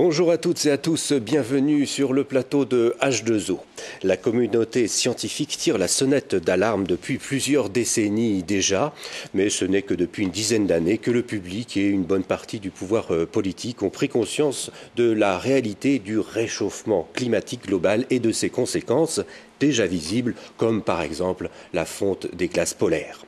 Bonjour à toutes et à tous, bienvenue sur le plateau de H2O. La communauté scientifique tire la sonnette d'alarme depuis plusieurs décennies déjà, mais ce n'est que depuis une dizaine d'années que le public et une bonne partie du pouvoir politique ont pris conscience de la réalité du réchauffement climatique global et de ses conséquences déjà visibles, comme par exemple la fonte des glaces polaires.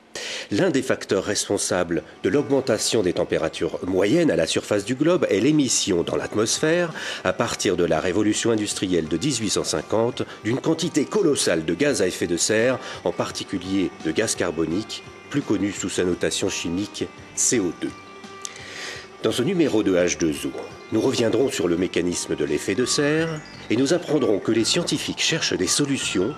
L'un des facteurs responsables de l'augmentation des températures moyennes à la surface du globe est l'émission dans l'atmosphère, à partir de la révolution industrielle de 1850, d'une quantité colossale de gaz à effet de serre, en particulier de gaz carbonique, plus connu sous sa notation chimique CO2. Dans ce numéro de H2O, nous reviendrons sur le mécanisme de l'effet de serre et nous apprendrons que les scientifiques cherchent des solutions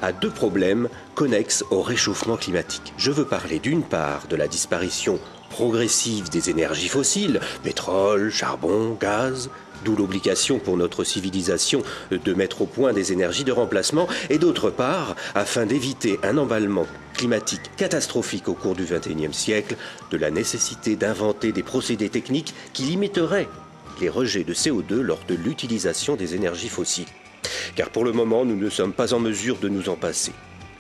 à deux problèmes connexes au réchauffement climatique. Je veux parler d'une part de la disparition progressive des énergies fossiles, pétrole, charbon, gaz, d'où l'obligation pour notre civilisation de mettre au point des énergies de remplacement, et d'autre part, afin d'éviter un emballement climatique catastrophique au cours du XXIe siècle, de la nécessité d'inventer des procédés techniques qui limiteraient les rejets de CO2 lors de l'utilisation des énergies fossiles. Car pour le moment, nous ne sommes pas en mesure de nous en passer.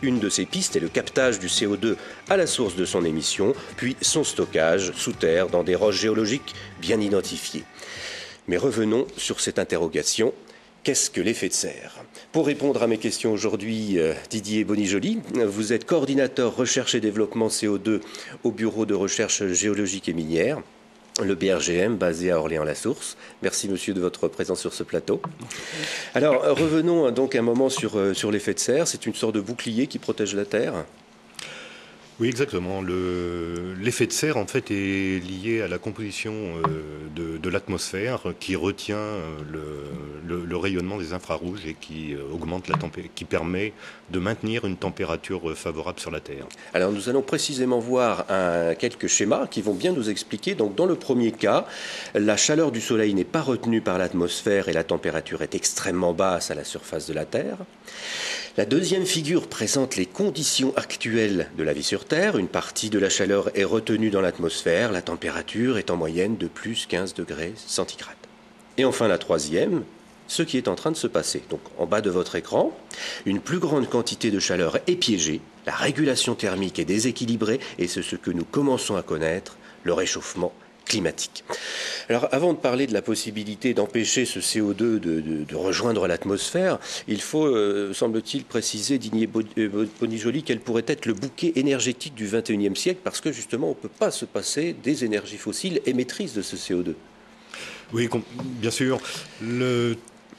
Une de ces pistes est le captage du CO2 à la source de son émission, puis son stockage sous terre dans des roches géologiques bien identifiées. Mais revenons sur cette interrogation. Qu'est-ce que l'effet de serre ? Pour répondre à mes questions aujourd'hui, Didier Bonijoli, vous êtes coordinateur recherche et développement CO2 au Bureau de recherche géologique et minière, le BRGM, basé à Orléans-la-Source. Merci, monsieur, de votre présence sur ce plateau. Alors, revenons donc un moment sur l'effet de serre. C'est une sorte de bouclier qui protège la Terre ? Oui, exactement. L'effet de serre, en fait, est lié à la composition de l'atmosphère qui retient le rayonnement des infrarouges et qui augmente qui permet de maintenir une température favorable sur la Terre. Alors, nous allons précisément voir quelques schémas qui vont bien nous expliquer. Donc, dans le premier cas, la chaleur du Soleil n'est pas retenue par l'atmosphère et la température est extrêmement basse à la surface de la Terre. La deuxième figure présente les conditions actuelles de la vie sur Terre. Une partie de la chaleur est retenue dans l'atmosphère. La température est en moyenne de plus 15 degrés centigrades. Et enfin la troisième, ce qui est en train de se passer. Donc en bas de votre écran, une plus grande quantité de chaleur est piégée. La régulation thermique est déséquilibrée et c'est ce que nous commençons à connaître, le réchauffement climatique. Alors avant de parler de la possibilité d'empêcher ce CO2 de rejoindre l'atmosphère, il faut, semble-t-il, préciser, Didier Bonijoli, quel pourrait être le bouquet énergétique du XXIe siècle, parce que justement on ne peut pas se passer des énergies fossiles émettrices de ce CO2. Oui, bien sûr.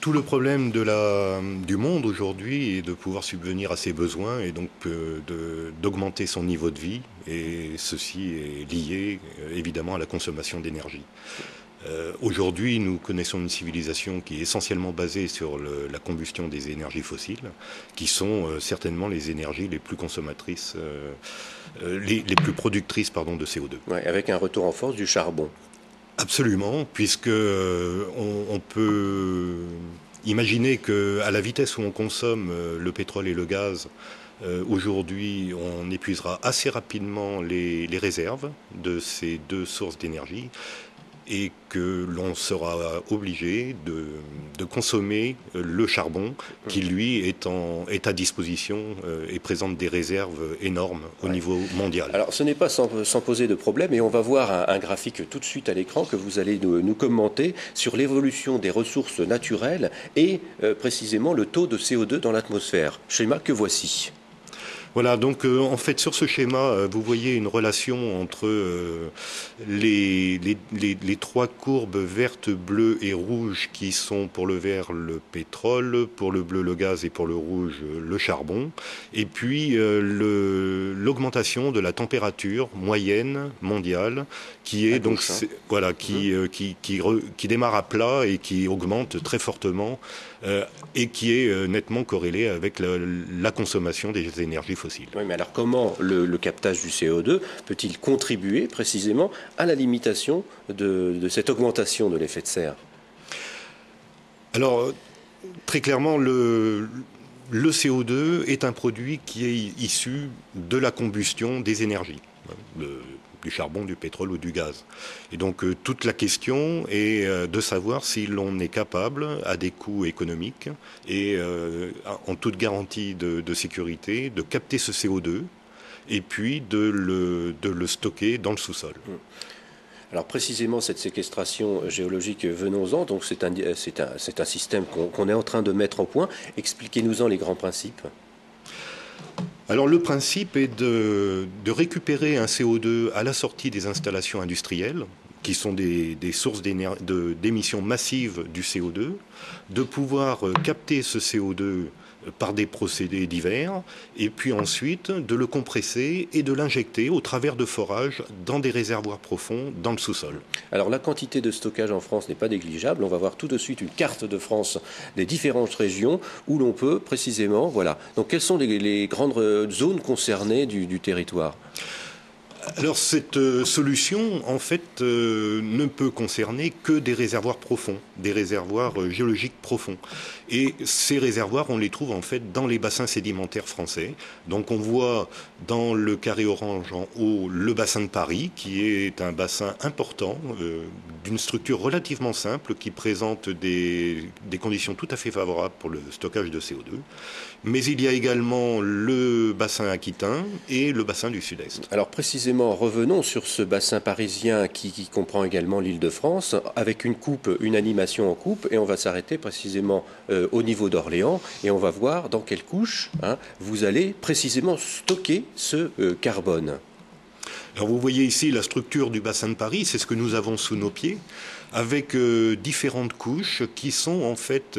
Tout le problème du monde aujourd'hui est de pouvoir subvenir à ses besoins et donc d'augmenter son niveau de vie. Et ceci est lié évidemment à la consommation d'énergie. Aujourd'hui, nous connaissons une civilisation qui est essentiellement basée sur la combustion des énergies fossiles, qui sont certainement les énergies les plus consommatrices, les plus productrices de CO2. Ouais, avec un retour en force du charbon. Absolument, puisque on peut imaginer qu'à la vitesse où on consomme le pétrole et le gaz, aujourd'hui on épuisera assez rapidement les réserves de ces deux sources d'énergie et que l'on sera obligé de consommer le charbon qui, lui, est à disposition et présente des réserves énormes au niveau mondial. Alors, ce n'est pas sans poser de problème, et on va voir un graphique tout de suite à l'écran que vous allez nous commenter sur l'évolution des ressources naturelles et précisément le taux de CO2 dans l'atmosphère. Schéma que voici. Voilà, donc en fait sur ce schéma, vous voyez une relation entre les trois courbes vertes, bleues et rouges qui sont pour le vert le pétrole, pour le bleu le gaz et pour le rouge le charbon, et puis l'augmentation de la température moyenne mondiale qui est donc voilà qui démarre à plat et qui augmente très fortement et qui est nettement corrélée avec la consommation des énergies fossiles. Oui, mais alors comment le captage du CO2 peut-il contribuer précisément à la limitation de cette augmentation de l'effet de serre ? Alors, très clairement, le CO2 est un produit qui est issu de la combustion des énergies. du charbon, du pétrole ou du gaz. Et donc toute la question est de savoir si l'on est capable, à des coûts économiques et en toute garantie de sécurité, de capter ce CO2 et puis de le stocker dans le sous-sol. Alors précisément cette séquestration géologique, venons-en, donc c'est un système qu'on est en train de mettre au point. Expliquez-nous-en les grands principes. Alors le principe est de récupérer un CO2 à la sortie des installations industrielles, qui sont des sources d'émissions massives du CO2, de pouvoir capter ce CO2 par des procédés divers, et puis ensuite de le compresser et de l'injecter au travers de forages dans des réservoirs profonds dans le sous-sol. Alors la quantité de stockage en France n'est pas négligeable. On va voir tout de suite une carte de France des différentes régions où l'on peut précisément, voilà. Donc quelles sont les grandes zones concernées du territoire ? Alors cette solution, en fait, ne peut concerner que des réservoirs profonds, des réservoirs géologiques profonds. Et ces réservoirs, on les trouve en fait dans les bassins sédimentaires français. Donc on voit dans le carré orange en haut le bassin de Paris, qui est un bassin important, d'une structure relativement simple, qui présente des conditions tout à fait favorables pour le stockage de CO2. Mais il y a également le bassin aquitain et le bassin du sud-est. Alors précisément, revenons sur ce bassin parisien qui comprend également l'Île-de-France, avec une animation en coupe, et on va s'arrêter précisément au niveau d'Orléans, et on va voir dans quelle couche vous allez précisément stocker ce carbone. Alors vous voyez ici la structure du bassin de Paris, c'est ce que nous avons sous nos pieds, avec différentes couches qui sont en fait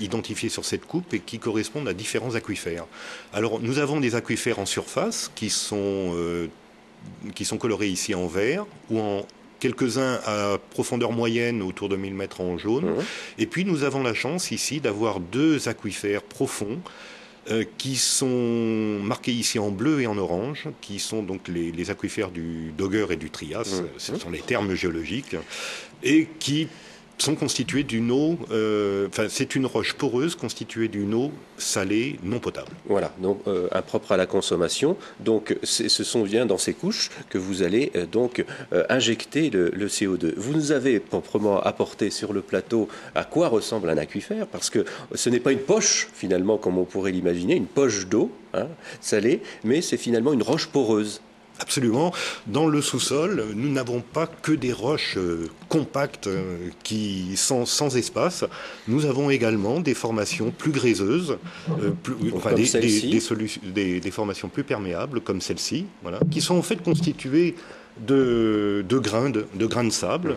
identifiées sur cette coupe et qui correspondent à différents aquifères. Alors nous avons des aquifères en surface qui sont colorés ici en vert ou en quelques-uns à profondeur moyenne autour de 1000 mètres en jaune. Et puis nous avons la chance ici d'avoir deux aquifères profonds qui sont marqués ici en bleu et en orange, qui sont donc les aquifères du Dogger et du Trias, ce sont les termes géologiques, et qui sont constitués d'une eau, c'est une roche poreuse constituée d'une eau salée non potable. Voilà, donc impropre à la consommation. Donc ce sont bien dans ces couches que vous allez injecter le CO2. Vous nous avez proprement apporté sur le plateau à quoi ressemble un aquifère, parce que ce n'est pas une poche finalement comme on pourrait l'imaginer, une poche d'eau salée, mais c'est finalement une roche poreuse. Absolument. Dans le sous-sol, nous n'avons pas que des roches compactes qui sont sans espace. Nous avons également des formations plus gréseuses, des formations plus perméables, comme celle-ci, voilà, qui sont en fait constituées de grains de sable.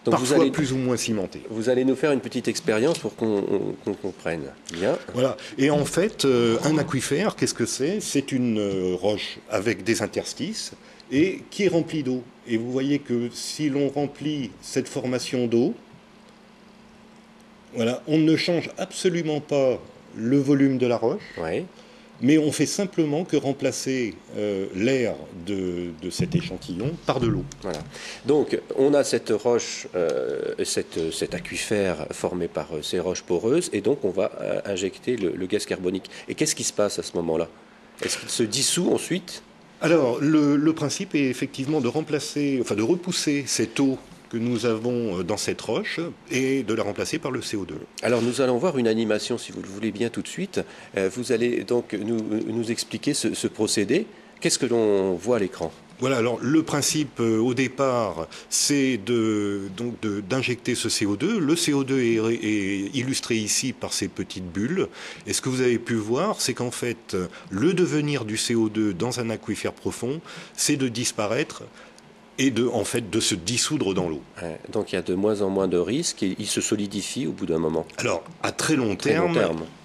Donc parfois plus ou moins cimenté. Vous allez nous faire une petite expérience pour qu'on comprenne bien. Voilà. Et en fait, un aquifère, qu'est-ce que c'est ? C'est une roche avec des interstices et qui est remplie d'eau. Et vous voyez que si l'on remplit cette formation d'eau, voilà, on ne change absolument pas le volume de la roche. Oui. Mais on fait simplement que remplacer l'air de cet échantillon par de l'eau. Voilà. Donc, on a cette roche, cet aquifère formé par ces roches poreuses, et donc on va injecter le gaz carbonique. Et qu'est-ce qui se passe à ce moment-là ? Est-ce qu'il se dissout ensuite ? Alors, le principe est effectivement de repousser cette eau que nous avons dans cette roche et de la remplacer par le CO2. Alors nous allons voir une animation, si vous le voulez bien tout de suite. Vous allez donc nous expliquer ce procédé. Qu'est-ce que l'on voit à l'écran ? Voilà, alors le principe au départ, c'est d'injecter ce CO2. Le CO2 est illustré ici par ces petites bulles. Et ce que vous avez pu voir, c'est qu'en fait, le devenir du CO2 dans un aquifère profond, c'est de disparaître et de se dissoudre dans l'eau. Donc il y a de moins en moins de risques et il se solidifie au bout d'un moment. Alors, à très long terme,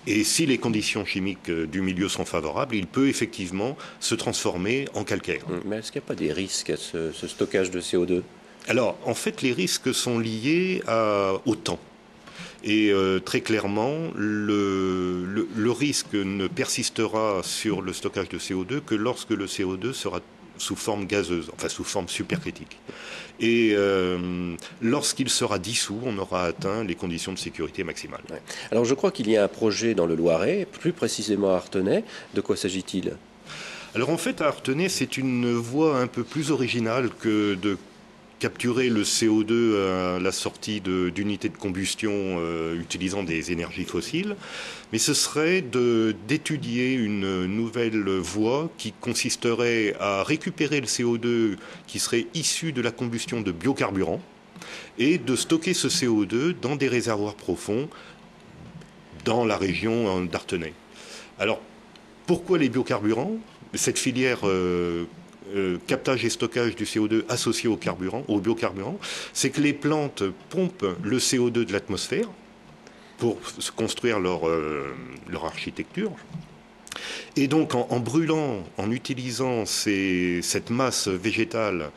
et si les conditions chimiques du milieu sont favorables, il peut effectivement se transformer en calcaire. Mais est-ce qu'il n'y a pas des risques à ce stockage de CO2 ? Alors, en fait, les risques sont liés au temps. Et très clairement, le risque ne persistera sur le stockage de CO2 que lorsque le CO2 sera sous forme gazeuse, enfin sous forme supercritique. Et lorsqu'il sera dissous, on aura atteint les conditions de sécurité maximales. Ouais. Alors je crois qu'il y a un projet dans le Loiret, plus précisément à Artenay. De quoi s'agit-il ? Alors en fait, à Artenay, c'est une voie un peu plus originale que de capturer le CO2 à la sortie d'unités de combustion utilisant des énergies fossiles, mais ce serait d'étudier une nouvelle voie qui consisterait à récupérer le CO2 qui serait issu de la combustion de biocarburants et de stocker ce CO2 dans des réservoirs profonds dans la région d'Artenay. Alors, pourquoi les biocarburants? Cette filière captage et stockage du CO2 associé au biocarburant, c'est que les plantes pompent le CO2 de l'atmosphère pour se construire leur architecture. Et donc en brûlant, en utilisant cette masse végétale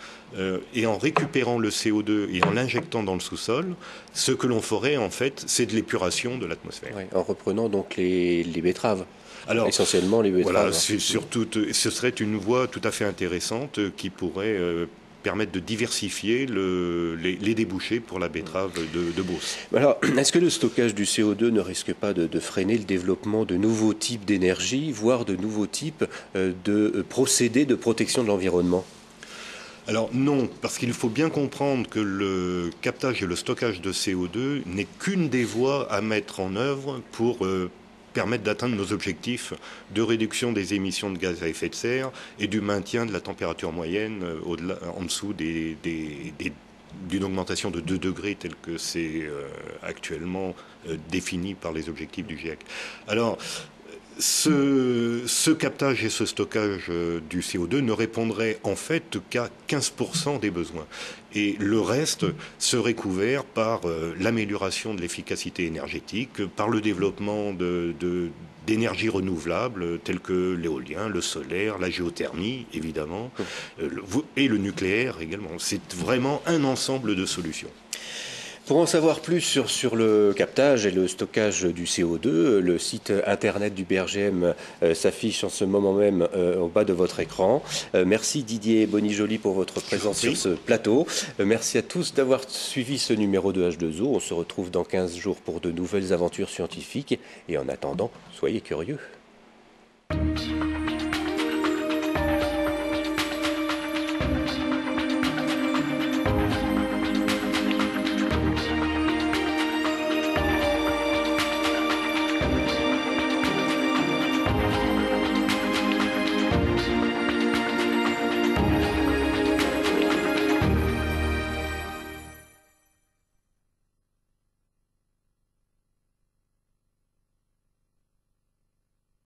et en récupérant le CO2 et en l'injectant dans le sous-sol, ce que l'on ferait en fait, c'est de l'épuration de l'atmosphère. Oui, en reprenant donc les betteraves. Alors, essentiellement les betteraves. Voilà, ce serait une voie tout à fait intéressante qui pourrait permettre de diversifier les débouchés pour la betterave de Beauce. Alors, est-ce que le stockage du CO2 ne risque pas de freiner le développement de nouveaux types d'énergie, voire de nouveaux types de procédés de protection de l'environnement ? Alors non, parce qu'il faut bien comprendre que le captage et le stockage de CO2 n'est qu'une des voies à mettre en œuvre pour permettre d'atteindre nos objectifs de réduction des émissions de gaz à effet de serre et du maintien de la température moyenne en dessous d'une augmentation de 2 degrés tel que c'est actuellement défini par les objectifs du GIEC. Alors, ce captage et ce stockage du CO2 ne répondraient en fait qu'à 15% des besoins. Et le reste serait couvert par l'amélioration de l'efficacité énergétique, par le développement d'énergies renouvelables telles que l'éolien, le solaire, la géothermie évidemment, et le nucléaire également. C'est vraiment un ensemble de solutions. Pour en savoir plus sur le captage et le stockage du CO2, le site internet du BRGM s'affiche en ce moment même au bas de votre écran. Merci Didier Bonijoli pour votre présence sur ce plateau. Merci à tous d'avoir suivi ce numéro de H2O. On se retrouve dans 15 jours pour de nouvelles aventures scientifiques et en attendant, soyez curieux.